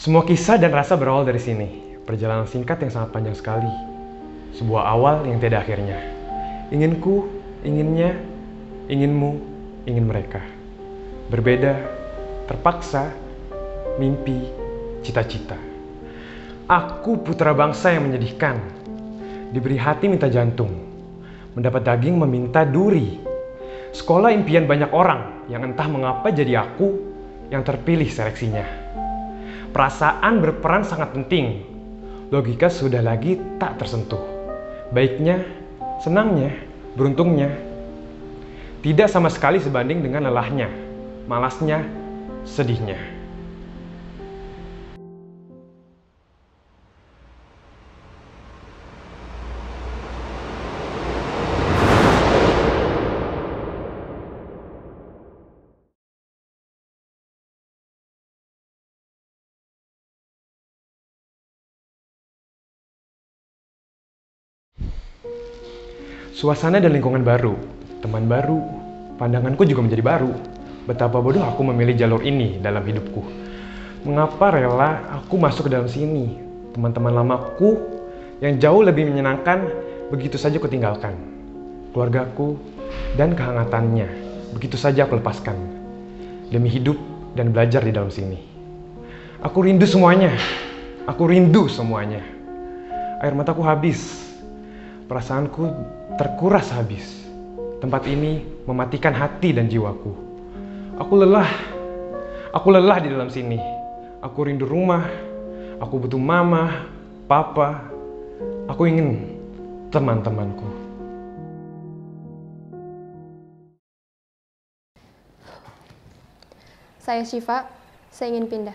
Semua kisah dan rasa berawal dari sini. Perjalanan singkat yang sangat panjang sekali. Sebuah awal yang tiada akhirnya. Inginku, inginnya, inginmu, ingin mereka. Berbeda, terpaksa, mimpi, cita-cita. Aku putra bangsa yang menyedihkan. Diberi hati minta jantung. Mendapat daging meminta duri. Sekolah impian banyak orang yang entah mengapa jadi aku yang terpilih seleksinya. Perasaan berperan sangat penting. Logika sudah lagi tak tersentuh. Baiknya, senangnya, beruntungnya. Tidak sama sekali sebanding dengan lelahnya, malasnya, sedihnya. Suasana dan lingkungan baru, teman baru, pandanganku juga menjadi baru. Betapa bodoh aku memilih jalur ini dalam hidupku. Mengapa rela aku masuk ke dalam sini? Teman-teman lamaku yang jauh lebih menyenangkan begitu saja kutinggalkan. Keluargaku dan kehangatannya begitu saja aku lepaskan. Demi hidup dan belajar di dalam sini. Aku rindu semuanya. Aku rindu semuanya. Air mataku habis. Perasaanku terkuras habis. Tempat ini mematikan hati dan jiwaku. Aku lelah. Aku lelah di dalam sini. Aku rindu rumah. Aku butuh mama, papa. Aku ingin teman-temanku. Saya Syifa, saya ingin pindah.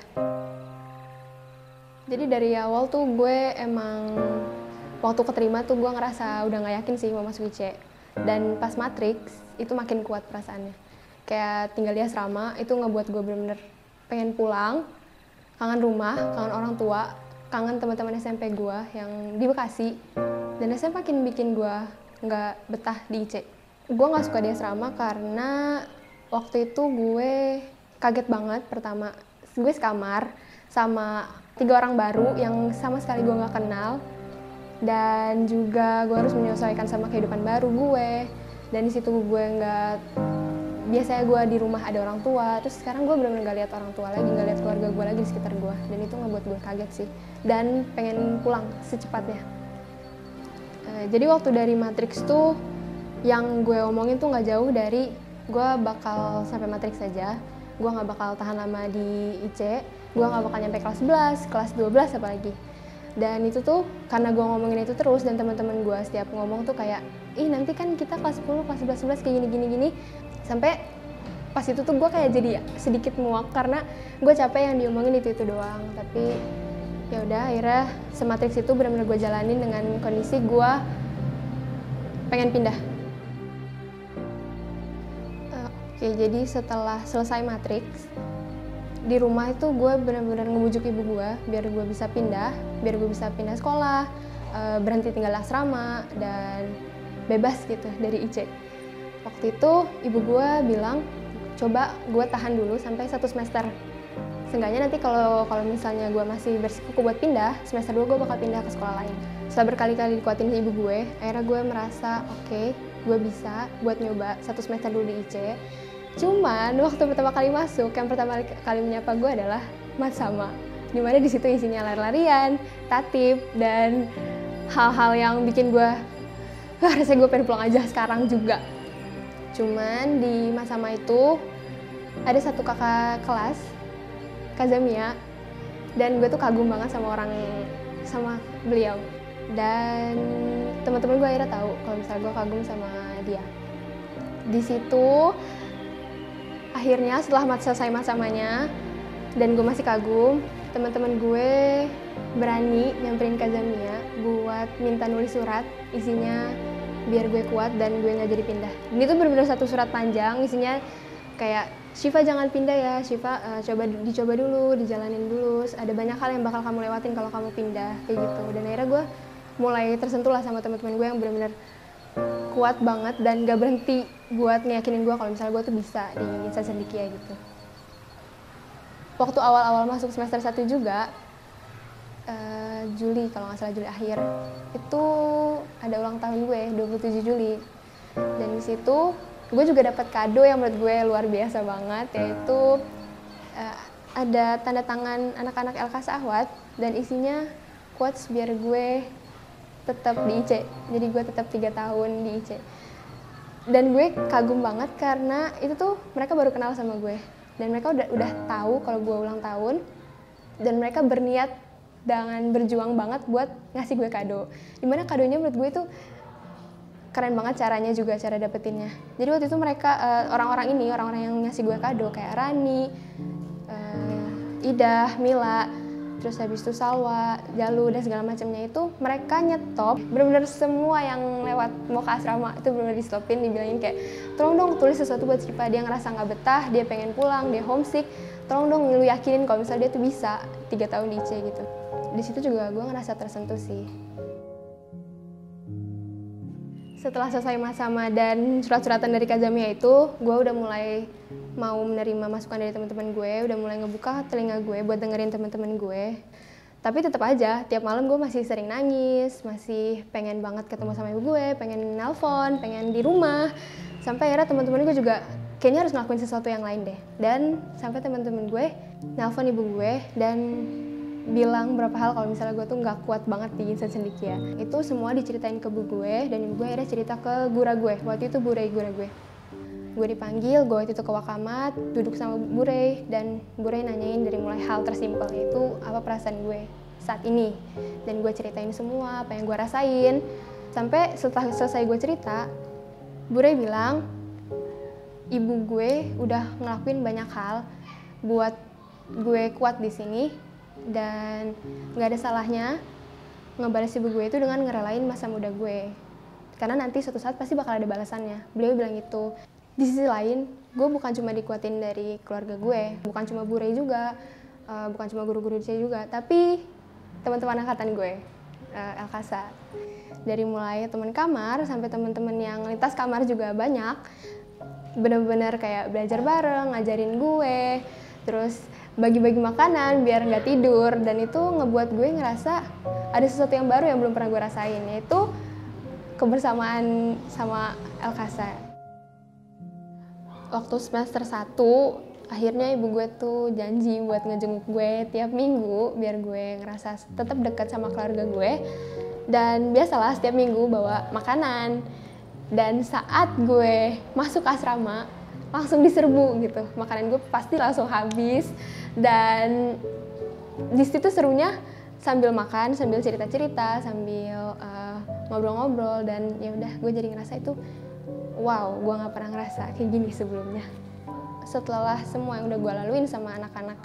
Jadi dari awal tuh gue emang waktu keterima tuh gue ngerasa udah gak yakin sih mau masuk IC. Dan pas Matrix itu makin kuat perasaannya. Kayak tinggal di asrama itu ngebuat gue bener-bener pengen pulang, kangen rumah, kangen orang tua, kangen teman-teman SMP gue yang di Bekasi. Dan SMP makin bikin gue gak betah di IC. Gue gak suka di asrama karena waktu itu gue kaget banget. Pertama, gue sekamar sama 3 orang baru yang sama sekali gue gak kenal. Dan juga gue harus menyesuaikan sama kehidupan baru gue. Dan di situ gue nggak, biasanya gue di rumah ada orang tua, terus sekarang gue benar-benar nggak lihat orang tua lagi, nggak lihat keluarga gue lagi di sekitar gue. Dan itu ngebuat gue kaget sih. Dan pengen pulang secepatnya. Jadi waktu dari Matrix tuh yang gue omongin tuh nggak jauh dari gue bakal sampai Matrix saja. Gue nggak bakal tahan lama di IC. Gue nggak bakal nyampe kelas 11, kelas 12 apalagi. Dan itu tuh karena gue ngomongin itu terus dan teman-teman gue setiap ngomong tuh kayak, ih nanti kan kita kelas 10, kelas 11 kayak gini. Sampai pas itu tuh gue kayak jadi sedikit muak karena gue capek yang diomongin itu doang. Tapi ya udah akhirnya Matrix itu benar-benar gue jalanin dengan kondisi gue pengen pindah. Oke, jadi setelah selesai Matrix, di rumah itu gue benar-benar ngebujuk ibu gue biar gue bisa pindah sekolah, berhenti tinggal di asrama dan bebas gitu dari IC. Waktu itu ibu gue bilang coba gue tahan dulu sampai 1 semester. Seenggaknya nanti kalau misalnya gue masih bersikukuh buat pindah, semester 2 gue bakal pindah ke sekolah lain. Setelah berkali-kali dikuatin ibu gue, akhirnya gue merasa oke, gue bisa buat nyoba 1 semester dulu di IC. Cuman waktu pertama kali masuk, yang pertama kali menyapa gue adalah Mas Sama. Dimana di situ isinya lari-larian, tatip, dan hal-hal yang bikin gue rasanya gue pengen pulang aja sekarang juga. Cuman di Mas Sama itu ada satu kakak kelas, Kazamia, dan gue tuh kagum banget sama beliau. Dan teman-teman gue akhirnya tahu kalau misalnya gue kagum sama dia. Di situ akhirnya setelah selesai masa-masanya dan gue masih kagum, teman-teman gue berani nyamperin Kazamia buat minta nulis surat isinya biar gue kuat dan gue nggak jadi pindah. Ini tuh benar-benar satu surat panjang isinya kayak, Syifa jangan pindah ya, Syifa dicoba dulu, dijalanin dulu, ada banyak hal yang bakal kamu lewatin kalau kamu pindah, kayak gitu. Dan akhirnya gue mulai tersentuh lah sama teman-teman gue yang benar-benar kuat banget dan gak berhenti buat ngeyakinin gue kalau misalnya gue tuh bisa di instansi Cendekia gitu. waktu awal-awal masuk semester 1 juga, Juli kalau nggak salah, Juli akhir, itu ada ulang tahun gue, 27 Juli. Dan di situ gue juga dapat kado yang menurut gue luar biasa banget, yaitu ada tanda tangan anak-anak LKS Ahwat dan isinya quotes biar gue tetap di IC. Jadi gue tetap 3 tahun di IC. Dan gue kagum banget karena itu tuh mereka baru kenal sama gue. Dan mereka udah tahu kalau gue ulang tahun. Dan mereka berniat dengan berjuang banget buat ngasih gue kado. Dimana kadonya menurut gue tuh keren banget caranya juga, cara dapetinnya. Jadi waktu itu mereka, orang-orang yang ngasih gue kado kayak Rani, Ida, Mila, terus habis itu Salwa, Jalu, dan segala macamnya itu mereka nyetop, benar-benar semua yang lewat mau ke asrama itu benar-benar di stopin, dibilangin kayak tolong dong tulis sesuatu buat Syifa, dia ngerasa nggak betah, dia pengen pulang, dia homesick, tolong dong lu yakinin kalau misalnya dia tuh bisa 3 tahun di IC gitu. Di situ juga gue ngerasa tersentuh sih. Setelah selesai masa-masa dan surat-suratan dari Kazamia itu, gue udah mulai mau menerima masukan dari teman-teman gue, udah mulai ngebuka telinga gue buat dengerin teman-teman gue. Tapi tetap aja, tiap malam gue masih sering nangis, masih pengen banget ketemu sama ibu gue, pengen nelpon, pengen di rumah. Sampai akhirnya teman-teman gue juga kayaknya harus ngelakuin sesuatu yang lain deh. Dan sampai teman-teman gue nelpon ibu gue dan bilang berapa hal kalau misalnya gue tuh nggak kuat banget di Insan Cendekia. Itu semua diceritain ke ibu gue, dan ibu gue akhirnya cerita ke gura gue. Waktu itu gura gue. Gue dipanggil, gue waktu itu ke Wakamat, duduk sama Bu Rey, dan Bu Rey nanyain dari mulai hal tersimpel, yaitu apa perasaan gue saat ini. Dan gue ceritain semua apa yang gue rasain. Sampai setelah selesai gue cerita, Bu Rey bilang, ibu gue udah ngelakuin banyak hal buat gue kuat di sini, dan nggak ada salahnya ngebalas ibu gue itu dengan ngerelain masa muda gue. Karena nanti suatu saat pasti bakal ada balasannya. Beliau bilang gitu. Di sisi lain, gue bukan cuma dikuatin dari keluarga gue, bukan cuma Bu Rey juga, bukan cuma guru-guru di sini juga, tapi teman-teman angkatan gue, LKSA. Dari mulai teman kamar sampai teman-teman yang lintas kamar juga banyak. Bener-bener kayak belajar bareng, ngajarin gue, terus bagi-bagi makanan biar nggak tidur, dan itu ngebuat gue ngerasa ada sesuatu yang baru yang belum pernah gue rasain, yaitu kebersamaan sama LKSA. Waktu semester 1, akhirnya ibu gue tuh janji buat ngejenguk gue tiap minggu biar gue ngerasa tetap dekat sama keluarga gue. Dan biasalah setiap minggu bawa makanan. Dan saat gue masuk asrama, langsung diserbu gitu. Makanan gue pasti langsung habis. Dan di situ serunya sambil makan, sambil cerita-cerita, sambil ngobrol-ngobrol, dan ya udah gue jadi ngerasa itu wow, gue nggak pernah ngerasa kayak gini sebelumnya. Setelah semua yang udah gue laluin sama anak-anak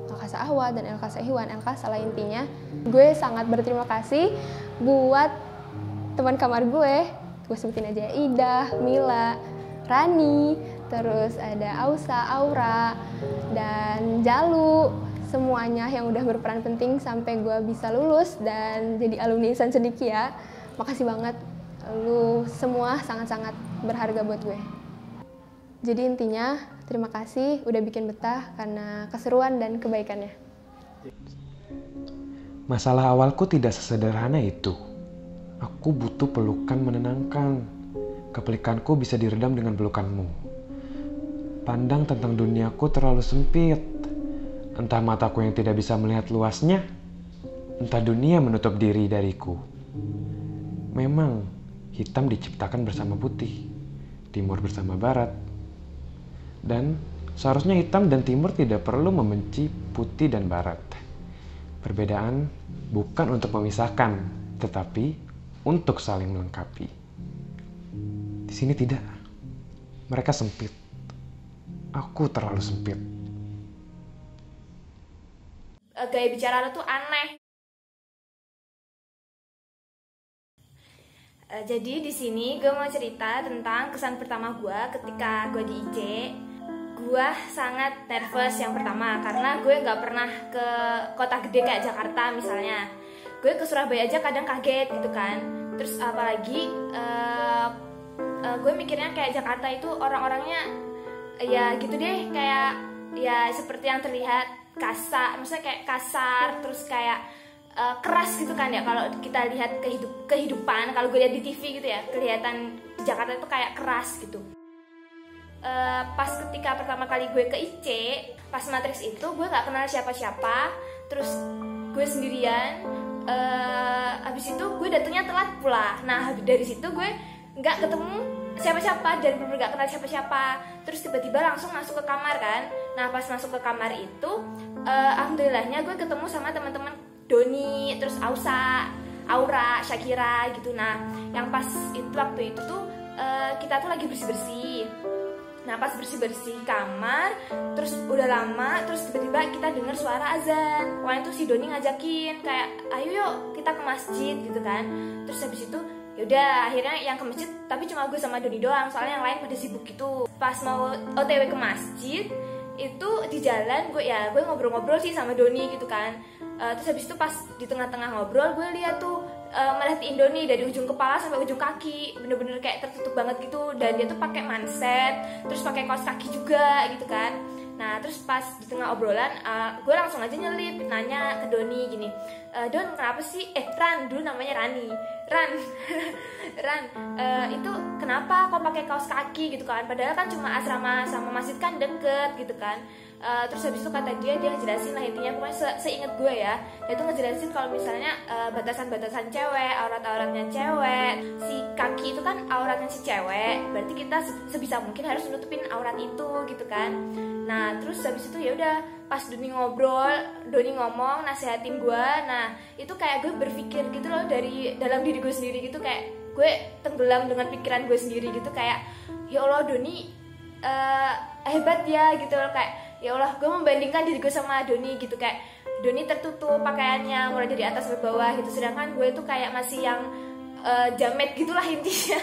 LKS Ahwat dan LKS Ihwan, LKS lah intinya, gue sangat berterima kasih buat teman kamar gue sebutin aja Ida, Mila, Rani, terus ada Ausa, Aura, dan Jalu, semuanya yang udah berperan penting sampai gue bisa lulus dan jadi alumni Insan Cendekia. Makasih banget, lu semua sangat-sangat berharga buat gue. Jadi intinya, terima kasih udah bikin betah karena keseruan dan kebaikannya. Masalah awalku tidak sesederhana itu. Aku butuh pelukan menenangkan. Kepelikanku bisa diredam dengan pelukanmu. Pandang tentang duniaku terlalu sempit. Entah mataku yang tidak bisa melihat luasnya, entah dunia menutup diri dariku. Memang hitam diciptakan bersama putih, timur bersama barat. Dan seharusnya hitam dan timur tidak perlu membenci putih dan barat. Perbedaan bukan untuk memisahkan, tetapi untuk saling melengkapi. Di sini tidak. Mereka sempit. Aku terlalu sempit. Gaya bicara lo tuh aneh. Jadi di sini gue mau cerita tentang kesan pertama gue ketika gue di IC. Gue sangat nervous yang pertama karena gue nggak pernah ke kota gede kayak Jakarta misalnya. Gue ke Surabaya aja kadang kaget gitu kan. Terus apalagi gue mikirnya kayak Jakarta itu orang-orangnya ya gitu deh, kayak ya seperti yang terlihat kasar, maksudnya kayak kasar, terus kayak keras gitu kan ya. Kalau kita lihat kehidupan, kalau gue lihat di TV gitu ya, kelihatan di Jakarta itu kayak keras gitu. Pas ketika pertama kali gue ke IC, pas matriks itu gue gak kenal siapa-siapa, terus gue sendirian. Habis itu gue datangnya telat pula. Nah dari situ gue nggak ketemu siapa-siapa dan bener-bener gak kenal siapa-siapa. Terus tiba-tiba langsung masuk ke kamar kan. Nah pas masuk ke kamar itu alhamdulillahnya gue ketemu sama teman-teman Doni, terus Ausa, Aura, Shakira gitu. Nah yang pas itu waktu itu tuh kita tuh lagi bersih-bersih. Nah pas bersih-bersih kamar, terus udah lama, terus tiba-tiba kita dengar suara azan. Waktu itu si Doni ngajakin kayak, ayo yuk kita ke masjid gitu kan. Terus habis itu yaudah akhirnya yang ke masjid, tapi cuma gue sama Doni doang, soalnya yang lain pada sibuk gitu. Pas mau OTW ke masjid, itu di jalan gue ngobrol-ngobrol sih sama Doni gitu kan. Terus habis itu pas di tengah-tengah ngobrol, gue lihat tuh merhatiin Doni dari ujung kepala sampai ujung kaki, bener-bener kayak tertutup banget gitu. Dan dia tuh pakai manset, terus pakai kaos kaki juga gitu kan. Nah terus pas di tengah obrolan, gue langsung aja nyelip nanya ke Doni gini, Don kenapa sih, Ran dulu namanya Rani, Ran Ran itu kenapa kok pakai kaos kaki gitu kan, padahal kan cuma asrama sama masjid kan deket gitu kan. Terus habis itu kata dia ngejelasin lah, intinya pokoknya seinget gue ya, dia tuh ngejelasin kalau misalnya batasan-batasan cewek, aurat-auratnya cewek, si kaki itu kan auratnya si cewek, berarti kita sebisa mungkin harus nutupin aurat itu gitu kan. Nah terus habis itu ya udah pas Doni ngomong nasehatin gue. Nah itu kayak gue berpikir gitu loh dari dalam diri gue sendiri gitu, kayak gue tenggelam dengan pikiran gue sendiri gitu, kayak ya Allah Doni hebat ya gitu loh, kayak ya Allah gue membandingkan diri gue sama Doni gitu, kayak Doni tertutup pakaiannya mulai dari atas ke bawah gitu, sedangkan gue tuh kayak masih yang jamet gitulah intinya.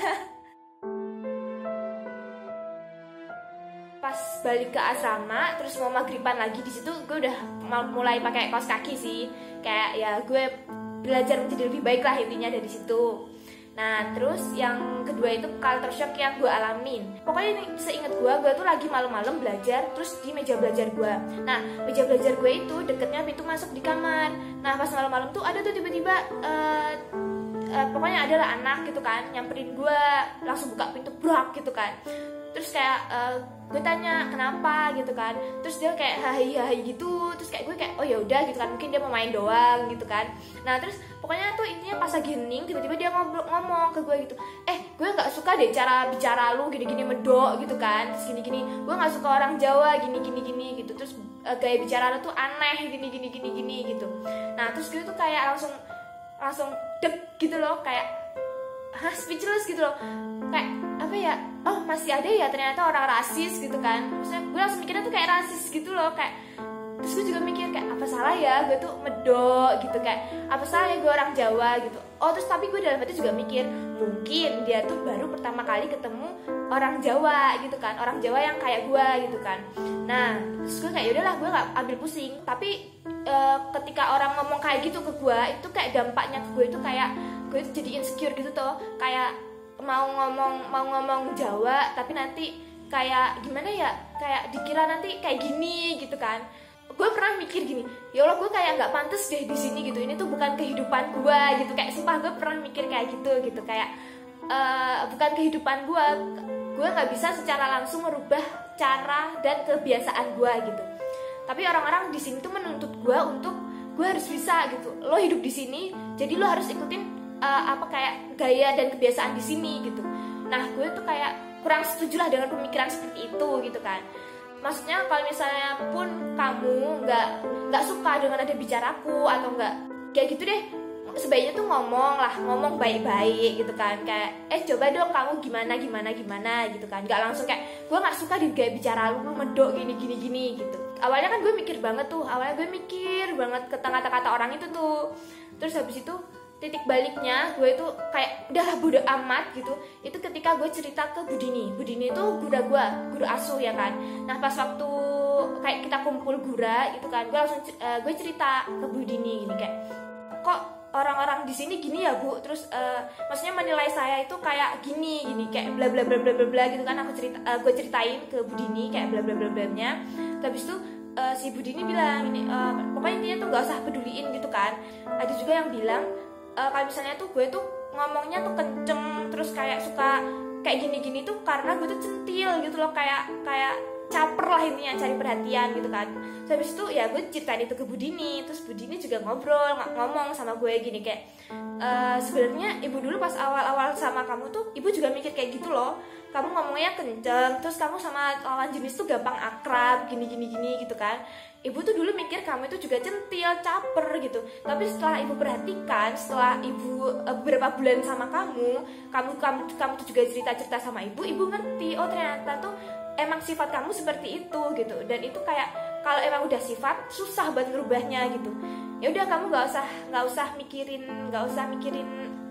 Pas balik ke asrama terus mau maghriban lagi, di situ gue udah mulai pakai kaos kaki sih, kayak ya gue belajar menjadi lebih baik lah intinya dari situ. Nah terus yang kedua itu culture shock yang gue alamin. Pokoknya ini seingat gue tuh lagi malam-malam belajar, terus di meja belajar gue. Nah meja belajar gue itu deketnya pintu masuk di kamar. Nah pas malam-malam tuh ada tuh tiba-tiba pokoknya adalah anak gitu kan nyamperin gue, langsung buka pintu brak gitu kan. Terus kayak gue tanya kenapa gitu kan, terus dia kayak hai gitu, terus kayak gue kayak oh ya udah gitu kan, mungkin dia mau main doang gitu kan. Nah terus pokoknya tuh intinya pas lagi hening tiba-tiba dia ngomong ke gue gitu, gue nggak suka deh cara bicara lu gini-gini medok gitu kan, terus gini-gini gue nggak suka orang Jawa gini-gini gitu, terus gaya bicara lu tuh aneh gini gitu. Nah terus gue tuh kayak langsung deg gitu loh, kayak speechless gitu loh, kayak apa ya, oh masih ada ya ternyata orang rasis gitu kan. Maksudnya gue langsung mikirnya tuh kayak rasis gitu loh, kayak terus gue juga mikir kayak apa salah ya gue tuh medok gitu, kayak apa salah ya gue orang Jawa gitu. Oh terus tapi gue dalam hati juga mikir mungkin dia tuh baru pertama kali ketemu orang Jawa gitu kan, orang Jawa yang kayak gue gitu kan. Nah terus gue kayak yaudahlah gue gak ambil pusing. Tapi ketika orang ngomong kayak gitu ke gue, itu kayak dampaknya ke gue itu kayak gue tuh jadi insecure gitu tuh, kayak mau ngomong Jawa tapi nanti kayak gimana ya, kayak dikira nanti kayak gini gitu kan. Gue pernah mikir gini, ya Allah gue kayak nggak pantas deh di sini gitu, ini tuh bukan kehidupan gue gitu, kayak sumpah gue pernah mikir kayak gitu kayak bukan kehidupan gue nggak bisa secara langsung merubah cara dan kebiasaan gue gitu. Tapi orang-orang di sini tuh menuntut gue untuk gue harus bisa gitu, lo hidup di sini jadi lo harus ikutin kayak gaya dan kebiasaan di sini gitu. Nah gue tuh kayak kurang setuju lah dengan pemikiran seperti itu gitu kan. Maksudnya kalau misalnya pun kamu nggak suka dengan ada bicaraku atau nggak kayak gitu deh, sebaiknya tuh ngomong baik-baik gitu kan, kayak coba dong kamu gimana gitu kan, nggak langsung kayak gue nggak suka di gaya bicara lu medok gini gitu. Awalnya kan gue mikir banget ke kata-kata orang itu tuh. Terus habis itu titik baliknya gue itu kayak udahlah bodo amat gitu, itu ketika gue cerita ke Budini itu guru asuh ya kan. Nah pas waktu kayak kita kumpul gura itu kan, gue cerita ke Budini gini, kayak kok orang-orang di sini gini ya Bu, terus maksudnya menilai saya itu kayak gini kayak bla bla bla bla bla bla gitu kan. Gue ceritain ke Budini kayak bla bla bla bla nya. Habis itu si Budi ini bilang ini pokoknya intinya tuh nggak usah peduliin gitu kan. Ada juga yang bilang kalau misalnya tuh gue tuh ngomongnya tuh kenceng terus kayak suka kayak gini-gini tuh karena gue tuh centil gitu loh, kayak caper lah intinya, cari perhatian gitu kan. Terus habis itu ya gue ceritain itu ke Budini, terus Budini juga ngomong sama gue gini kayak sebenarnya ibu dulu pas awal-awal sama kamu tuh ibu juga mikir kayak gitu loh, kamu ngomongnya kenceng terus kamu sama lawan jenis tuh gampang akrab gini gitu kan. Ibu tuh dulu mikir kamu itu juga centil, caper gitu. Tapi setelah ibu perhatikan, setelah ibu beberapa bulan sama kamu tuh juga cerita sama ibu ngerti, oh ternyata tuh emang sifat kamu seperti itu gitu. Dan itu kayak kalau emang udah sifat susah buat ngerubahnya gitu. Ya udah kamu nggak usah mikirin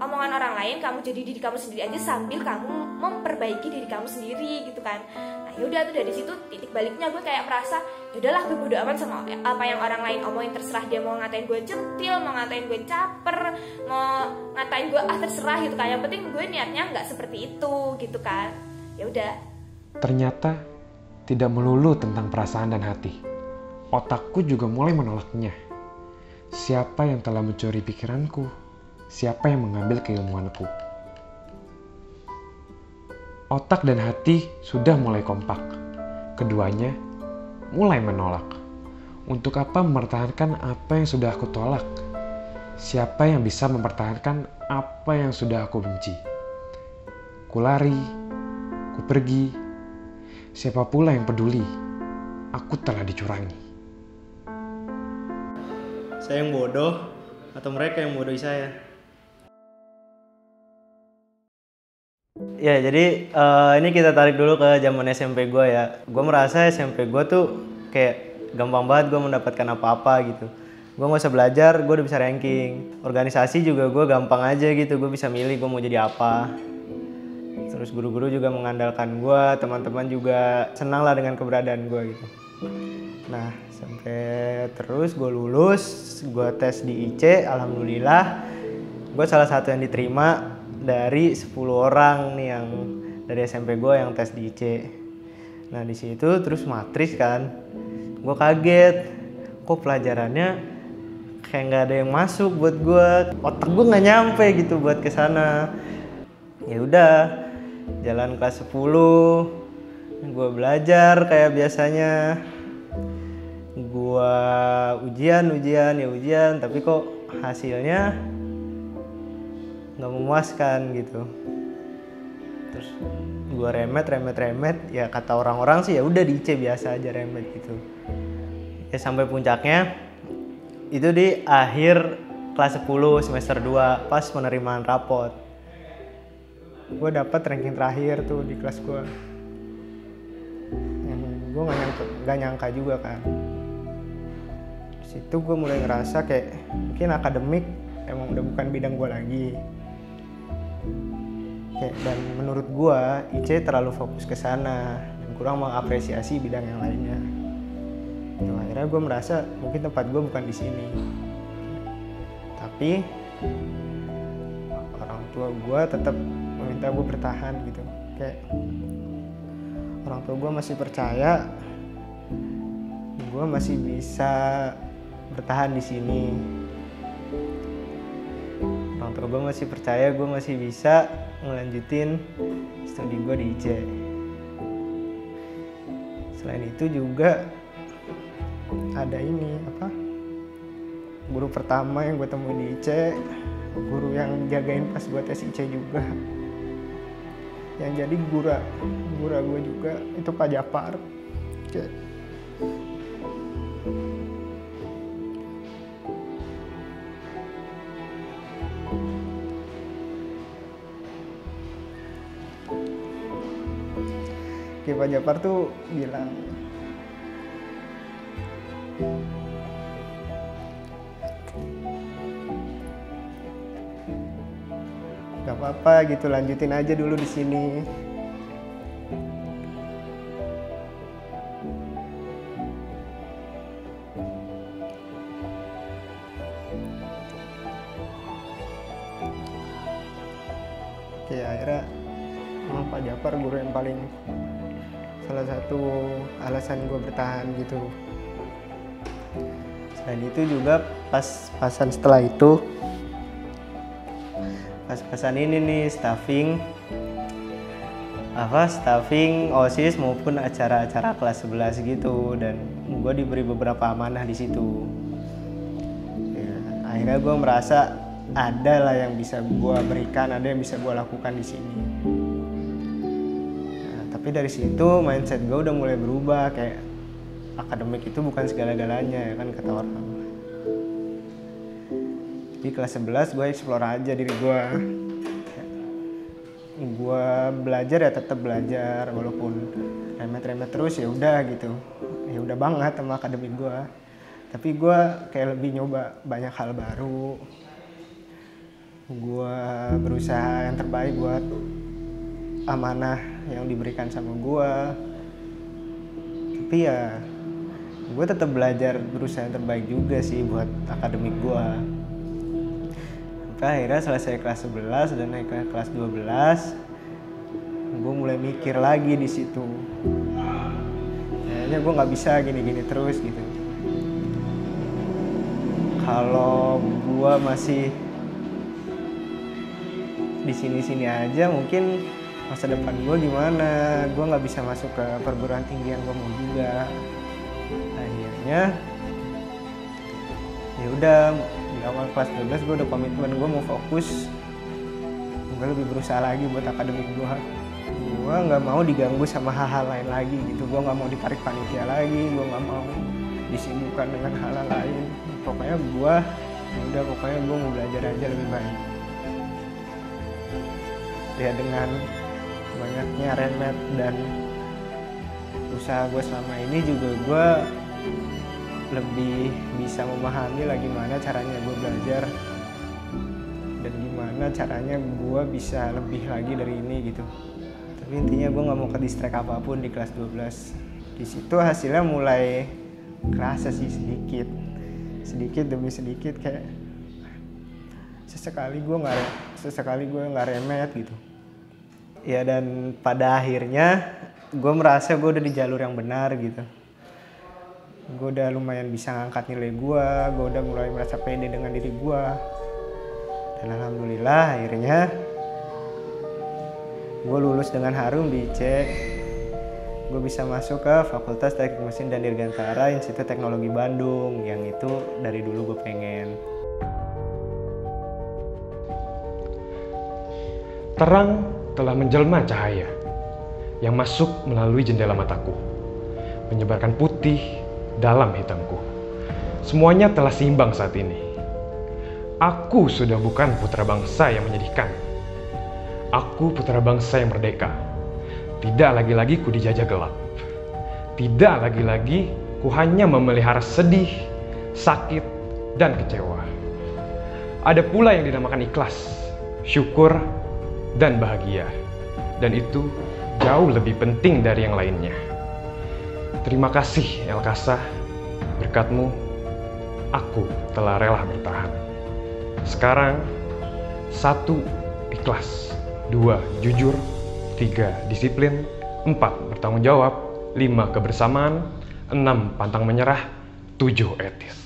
omongan orang lain, kamu jadi diri kamu sendiri aja sambil kamu memperbaiki diri kamu sendiri gitu kan. Nah yaudah tuh dari situ titik baliknya gue kayak merasa yaudahlah gue bodo amat sama apa yang orang lain omongin, terserah dia mau ngatain gue centil, mau ngatain gue caper, mau ngatain gue terserah gitu kan. Yang penting gue niatnya nggak seperti itu gitu kan. Ya udah. Ternyata tidak melulu tentang perasaan dan hati. Otakku juga mulai menolaknya. Siapa yang telah mencuri pikiranku? Siapa yang mengambil keilmuanku? Otak dan hati sudah mulai kompak. Keduanya mulai menolak. Untuk apa mempertahankan apa yang sudah aku tolak? Siapa yang bisa mempertahankan apa yang sudah aku benci? Ku lari, ku pergi. Siapa pula yang peduli? Aku telah dicurangi. Saya yang bodoh atau mereka yang bodohi saya? Ya jadi ini kita tarik dulu ke zaman SMP gue ya. Gue merasa SMP gue tuh kayak gampang banget gue mendapatkan apa-apa gitu. Gue gak usah belajar, gue udah bisa ranking. Organisasi juga gue gampang aja gitu, gue bisa milih gue mau jadi apa. Terus guru-guru juga mengandalkan gue, teman-teman juga senang lah dengan keberadaan gue gitu. Nah sampai terus gue lulus, gue tes di IC, alhamdulillah gue salah satu yang diterima dari 10 orang nih yang dari SMP gue yang tes di IC. Nah di situ terus matriks kan, gue kaget, kok pelajarannya kayak nggak ada yang masuk buat gue, otak gue nggak nyampe gitu buat kesana. Ya udah, jalan kelas 10, gue belajar kayak biasanya. Gue ujian, tapi kok hasilnya nggak memuaskan gitu. Terus gue remet, ya kata orang-orang sih ya udah di IC biasa aja remet gitu. Ya sampai puncaknya itu di akhir kelas 10 semester 2 pas penerimaan rapot. Gue dapat ranking terakhir tuh di kelas gue. Gue nggak nyangka juga kan. Di situ gue mulai ngerasa kayak mungkin akademik emang udah bukan bidang gue lagi. Dan menurut gue IC terlalu fokus ke sana dan kurang mengapresiasi bidang yang lainnya. Nah, akhirnya gue merasa mungkin tempat gue bukan di sini. Tapi orang tua gue tetap meminta gue bertahan gitu. Kayak orang tua gue masih percaya gue masih bisa bertahan di sini. Orang tua gue masih percaya gue masih bisa ngelanjutin studi gue di IC. Selain itu juga ada ini guru pertama yang gue temuin di IC, guru yang jagain pas gue tes IC juga, yang jadi guru gue juga itu Pak Japar. Pak Japar tuh bilang gak apa-apa gitu, lanjutin aja dulu di sini. Oke, akhirnya emang Pak Japar guru yang paling salah satu alasan gue bertahan gitu. Dan itu juga pas-pasan setelah itu, pas-pasan ini nih staffing OSIS maupun acara-acara kelas 11 gitu, dan gue diberi beberapa amanah di situ. Ya, akhirnya gue merasa ada lah yang bisa gue berikan, ada yang bisa gue lakukan di sini. Nah, tapi dari situ mindset gue udah mulai berubah, kayak akademik itu bukan segala-galanya ya kan kata orang. Di kelas 11 gue explore aja diri gue. Gue belajar ya tetap belajar, walaupun remet-remet terus ya udah gitu, ya udah banget sama akademik gue. Tapi gue kayak lebih nyoba banyak hal baru. Gue berusaha yang terbaik buat amanah yang diberikan sama gue. Tapi ya gue tetap belajar, berusaha yang terbaik juga sih buat akademik gue. Akhirnya selesai kelas 11 dan naik ke kelas 12, gue mulai mikir lagi di situ. Kayaknya gue nggak bisa gini-gini terus gitu. Kalau gue masih di sini-sini aja, mungkin masa depan gue gimana? Gue nggak bisa masuk ke perguruan tinggi yang gue mau juga. Akhirnya ya udah, di awal kelas 12 gue udah komitmen, gue mau fokus, gue lebih berusaha lagi buat akademik gue nggak mau diganggu sama hal-hal lain lagi gitu. Gue nggak mau ditarik panitia lagi, gue nggak mau disibukkan dengan hal-hal lain. Pokoknya gue mau belajar aja lebih baik. Ya dengan banyaknya remet dan usaha gue selama ini juga gue lebih bisa memahami lah gimana caranya gue belajar dan gimana caranya gue bisa lebih lagi dari ini gitu. Tapi intinya gue nggak mau ke distract apapun di kelas 12. Di situ hasilnya mulai kerasa sih, sedikit demi sedikit, kayak sesekali gue nggak remet gitu. Ya dan pada akhirnya gue merasa gue udah di jalur yang benar gitu. Gue udah lumayan bisa ngangkat nilai gue udah mulai merasa pede dengan diri gue. Dan alhamdulillah akhirnya gue lulus dengan harum di IC. Gue bisa masuk ke Fakultas Teknik Mesin dan Dirgantara Institut Teknologi Bandung, yang itu dari dulu gue pengen. Terang telah menjelma cahaya yang masuk melalui jendela mataku, menyebarkan putih dalam hitamku. Semuanya telah seimbang saat ini. Aku sudah bukan putra bangsa yang menyedihkan. Aku putra bangsa yang merdeka. Tidak lagi-lagi ku dijajah gelap. Tidak lagi-lagi ku hanya memelihara sedih, sakit, dan kecewa. Ada pula yang dinamakan ikhlas, syukur, dan bahagia. Dan itu jauh lebih penting dari yang lainnya. Terima kasih Elkasa, berkatmu aku telah rela bertahan. Sekarang 1. Ikhlas, 2. Jujur, 3. Disiplin, 4. Bertanggung jawab, 5. Kebersamaan, 6. Pantang menyerah, 7. Etis.